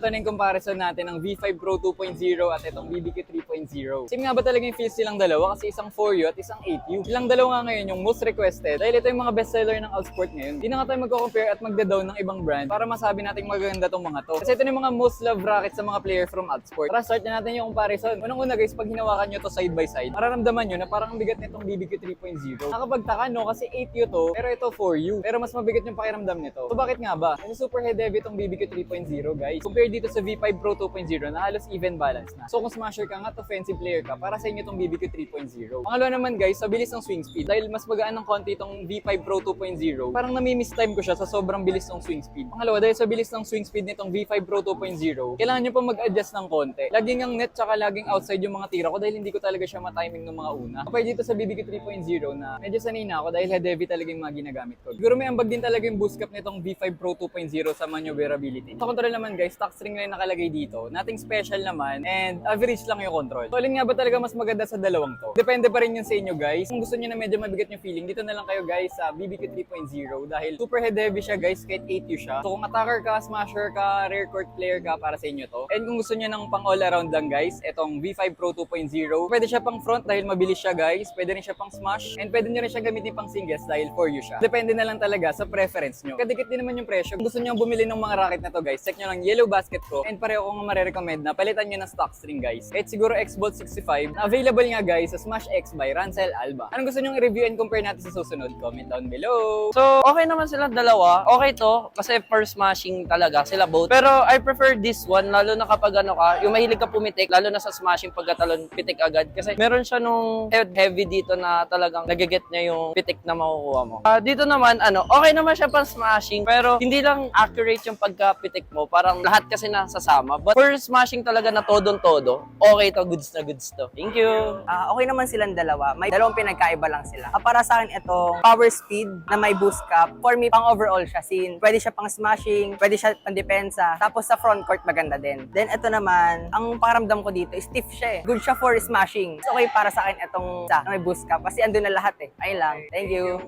ito na yung comparison natin ng V5 Pro 2.0 at itong BBQ 3.0. Same nga ba talaga yung feels silang dalawa kasi isang 4U at isang 8U. Silang dalawa nga ngayon yung most requested dahil ito yung mga bestseller ng Altsport ngayon. Hindi na nga tayo magko-compare at magda-down ng ibang brand para masabi natin magaganda tong mga to. Kasi ito yung mga most loved rackets sa mga player from Altsport. Tara, start na natin yung comparison. Unang-una guys, pag hinawakan nyo to side by side, mararamdaman nyo na parang ang bigat nitong BBQ 3.0. Nakapagtaka no kasi 8U to, pero ito 4U. Pero mas mabigat yung pakiramdam nito. So bakit nga ba? Kasi super heavy itong BBQ 3.0 guys. Compared dito sa V5 Pro 2.0 na halos even balance na. So kung smasher ka nga at offensive player ka, para sa inyo itong BBQ 3.0. Pangalawa naman guys, sa bilis ng swing speed. Dahil mas magaan ng konti itong V5 Pro 2.0, parang nami-miss time ko siya sa sobrang bilis ng swing speed. Pangalawa, dahil sa bilis ng swing speed nitong V5 Pro 2.0, kailangan nyo pa mag-adjust ng konti. Laging ang net tsaka laging outside yung mga tira ko dahil hindi ko talaga siya matiming ng mga una. Kapag dito sa BBQ 3.0 na medyo sanay na ako dahil heavy talaga yung mga ginagamit ko. Siguro may ambag din talaga yung boost cap nitong V5 Pro 2.0 sa maneuverability. Sa control naman guys, stock string lang nakalagay dito. Nothing special naman and average lang yung control. So alin nga ba talaga mas maganda sa dalawang to? Depende pa rin yun sa inyo guys. Kung gusto niyo na medyo mabigat yung feeling, dito na lang kayo guys sa BBQ 3.0 dahil super heavy siya guys kahit 8U siya. So kung attacker ka, smasher ka, rear court player ka, para sa inyo to. And kung gusto niyo ng pang all around lang guys, etong V5 Pro 2.0, pwede siya pang front dahil mabilis siya guys, pwede rin siya pang smash, and pwede niyo rin siya gamitin pang singles dahil 4U siya. Depende na lang talaga sa preference nyo. Kadikit din naman yung presyo. Kung gusto niyo bumili ng mga racket na to guys, check nyo lang Yellow Basket ko, and pareho kong marirecommend na palitan nyo ng stock string guys. Kahit siguro X-Bolt 65 na available nga guys sa Smash X by Rancel Alba. Anong gusto nyo i-review and compare natin sa susunod? Comment down below. So, okay naman silang dalawa. Okay to, kasi for smashing talaga sila both. Pero I prefer this one, lalo na kapag ano ka, yung mahilig ka pumitik, lalo na sa smashing pagkatalon, pitik agad. Kasi meron siya nung heavy dito na talagang nagiget niya yung pitik na makukuha mo. Dito naman, okay naman siya pang smashing, pero hindi lang accurate yung pagkapitik mo. Parang lahat kasi nasasama. But for smashing talaga na todong-todo, okay to, goods na goods to. Thank you! Okay naman silang dalawa. May dalawang pinagkaiba lang sila. Para sa akin, itong power speed na may boost cap. For me, pang overall siya. Pwede siya pang smashing, pwede siya pang depensa. Tapos sa front court, maganda din. Then ito naman, ang pakiramdam ko dito, stiff siya eh. Good siya for smashing. So, okay para sa akin itong sa may boost cap. Kasi andun na lahat eh. Ayun lang. Thank you.